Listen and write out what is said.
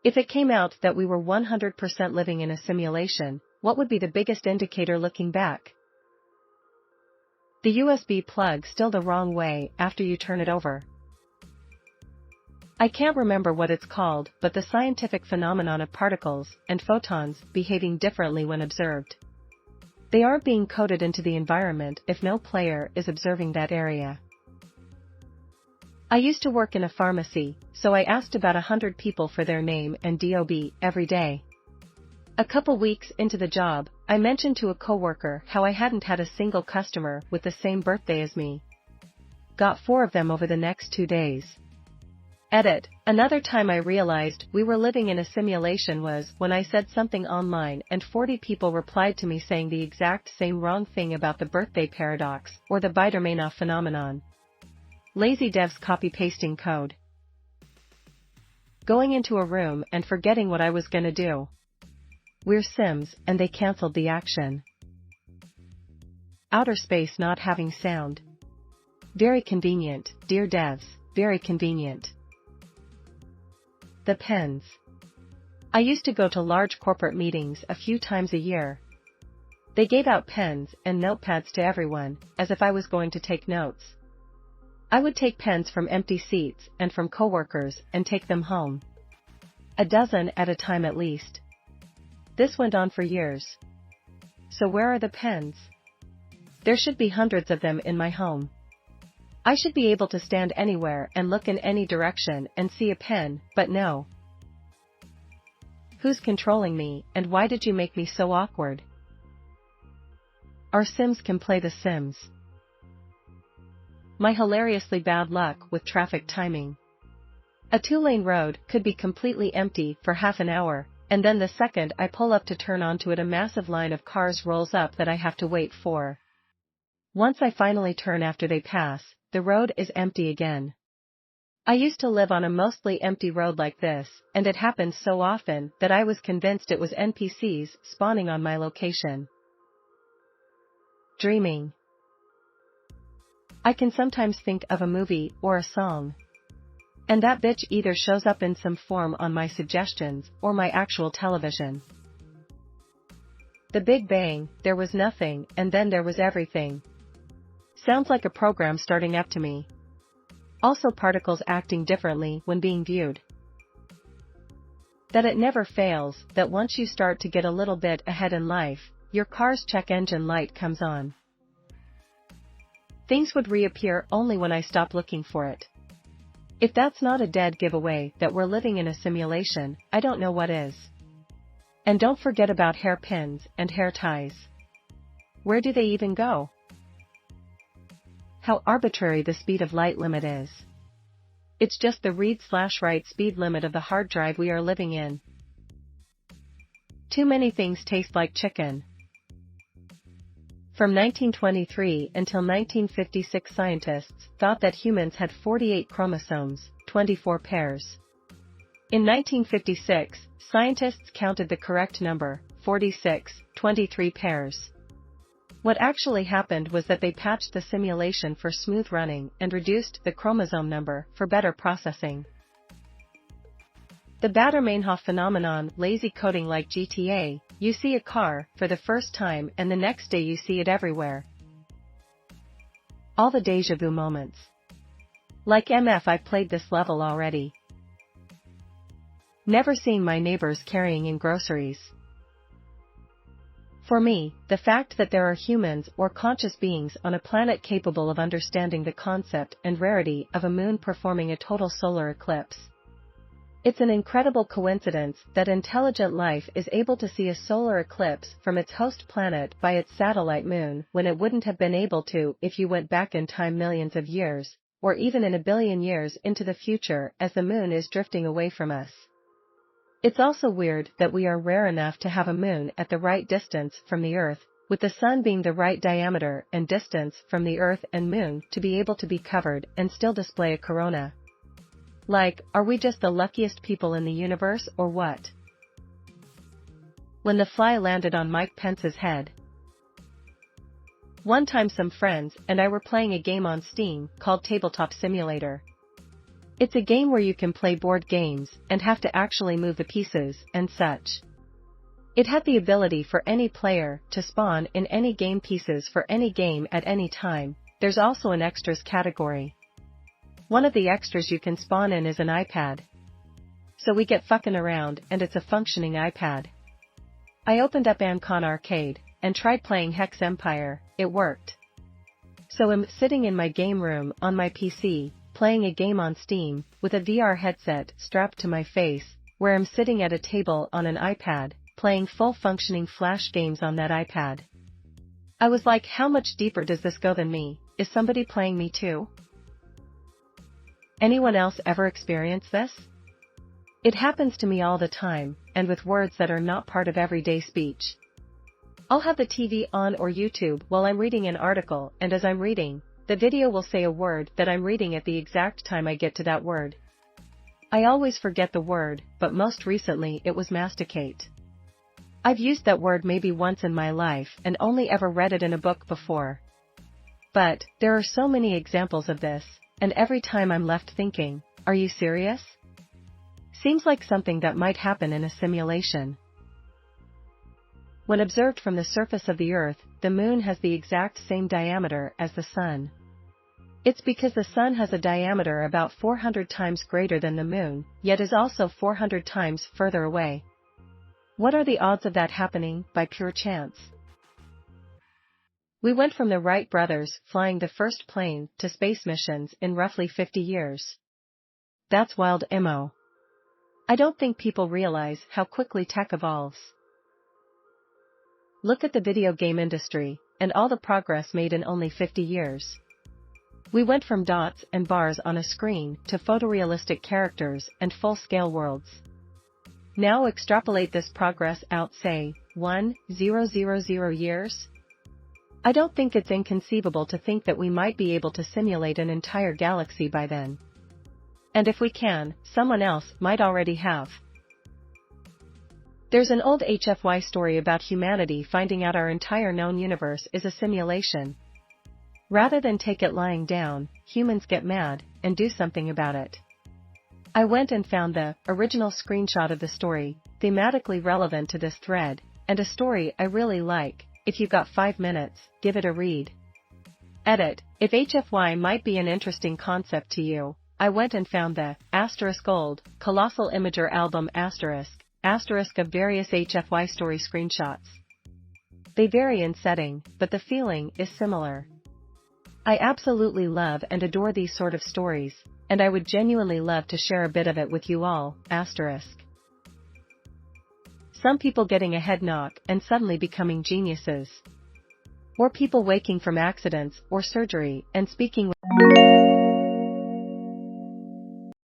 If it came out that we were 100% living in a simulation, what would be the biggest indicator looking back? The USB plug still the wrong way after you turn it over. I can't remember what it's called, but the scientific phenomenon of particles and photons behaving differently when observed. They aren't being coded into the environment if no player is observing that area. I used to work in a pharmacy, so I asked about 100 people for their name and DOB every day. A couple weeks into the job, I mentioned to a coworker how I hadn't had a single customer with the same birthday as me. Got 4 of them over the next 2 days. Edit. Another time I realized we were living in a simulation was when I said something online and 40 people replied to me saying the exact same wrong thing about the birthday paradox or the Baider-Meinoff phenomenon. Lazy devs copy-pasting code. Going into a room and forgetting what I was gonna do. We're Sims, and they cancelled the action. Outer space not having sound. Very convenient, dear devs, very convenient. The pens. I used to go to large corporate meetings a few times a year. They gave out pens and notepads to everyone, as if I was going to take notes. I would take pens from empty seats and from coworkers and take them home. A dozen at a time at least. This went on for years. So where are the pens? There should be hundreds of them in my home. I should be able to stand anywhere and look in any direction and see a pen, but no. Who's controlling me, and why did you make me so awkward? Our Sims can play The Sims. My hilariously bad luck with traffic timing. A 2-lane road could be completely empty for half an hour, and then the second I pull up to turn onto it a massive line of cars rolls up that I have to wait for. Once I finally turn after they pass, the road is empty again. I used to live on a mostly empty road like this, and it happened so often that I was convinced it was NPCs spawning on my location. Dreaming. I can sometimes think of a movie or a song. And that bitch either shows up in some form on my suggestions or my actual television. The Big Bang, there was nothing, and then there was everything. Sounds like a program starting up to me. Also particles acting differently when being viewed. That it never fails, that once you start to get a little bit ahead in life, your car's check engine light comes on. Things would reappear only when I stop looking for it. If that's not a dead giveaway that we're living in a simulation, I don't know what is. And don't forget about hairpins and hair ties. Where do they even go? How arbitrary the speed of light limit is. It's just the read/write speed limit of the hard drive we are living in. Too many things taste like chicken. From 1923 until 1956, scientists thought that humans had 48 chromosomes, 24 pairs. In 1956, scientists counted the correct number, 46, 23 pairs. What actually happened was that they patched the simulation for smooth running and reduced the chromosome number for better processing. The Baider-Meinoff phenomenon, lazy coding like GTA, you see a car for the first time and the next day you see it everywhere. All the deja vu moments. Like MF, I played this level already. Never seeing my neighbors carrying in groceries. For me, the fact that there are humans or conscious beings on a planet capable of understanding the concept and rarity of a moon performing a total solar eclipse. It's an incredible coincidence that intelligent life is able to see a solar eclipse from its host planet by its satellite moon when it wouldn't have been able to if you went back in time millions of years, or even in a billion years into the future as the moon is drifting away from us. It's also weird that we are rare enough to have a moon at the right distance from the Earth, with the sun being the right diameter and distance from the Earth and moon to be able to be covered and still display a corona. Like, are we just the luckiest people in the universe or what? When the fly landed on Mike Pence's head. One time some friends and I were playing a game on Steam called Tabletop Simulator. It's a game where you can play board games and have to actually move the pieces and such. It had the ability for any player to spawn in any game pieces for any game at any time. There's also an extras category. One of the extras you can spawn in is an iPad. So we get fucking around and it's a functioning iPad. I opened up Ancon Arcade and tried playing Hex Empire, it worked. So I'm sitting in my game room on my PC, playing a game on Steam, with a VR headset strapped to my face, where I'm sitting at a table on an iPad, playing full functioning Flash games on that iPad. I was like, how much deeper does this go than me? Is somebody playing me too? Anyone else ever experience this? It happens to me all the time, and with words that are not part of everyday speech. I'll have the TV on or YouTube while I'm reading an article, and as I'm reading, the video will say a word that I'm reading at the exact time I get to that word. I always forget the word, but most recently it was masticate. I've used that word maybe once in my life and only ever read it in a book before. But, there are so many examples of this, and every time I'm left thinking, are you serious? Seems like something that might happen in a simulation. When observed from the surface of the Earth, the Moon has the exact same diameter as the Sun. It's because the Sun has a diameter about 400 times greater than the Moon, yet is also 400 times further away. What are the odds of that happening by pure chance? We went from the Wright brothers flying the first plane to space missions in roughly 50 years. That's wild immo. I don't think people realize how quickly tech evolves. Look at the video game industry, and all the progress made in only 50 years. We went from dots and bars on a screen to photorealistic characters and full-scale worlds. Now extrapolate this progress out, say, 1,000 years? I don't think it's inconceivable to think that we might be able to simulate an entire galaxy by then. And if we can, someone else might already have. There's an old HFY story about humanity finding out our entire known universe is a simulation. Rather than take it lying down, humans get mad and do something about it. I went and found the original screenshot of the story, thematically relevant to this thread, and a story I really like. If you got 5 minutes, give it a read. Edit. If HFY might be an interesting concept to you, I went and found the *old Colossal Imager album * of various HFY story screenshots. They vary in setting, but the feeling is similar. I absolutely love and adore these sort of stories, and I would genuinely love to share a bit of it with you all. Some people getting a head knock and suddenly becoming geniuses. Or people waking from accidents or surgery and speaking with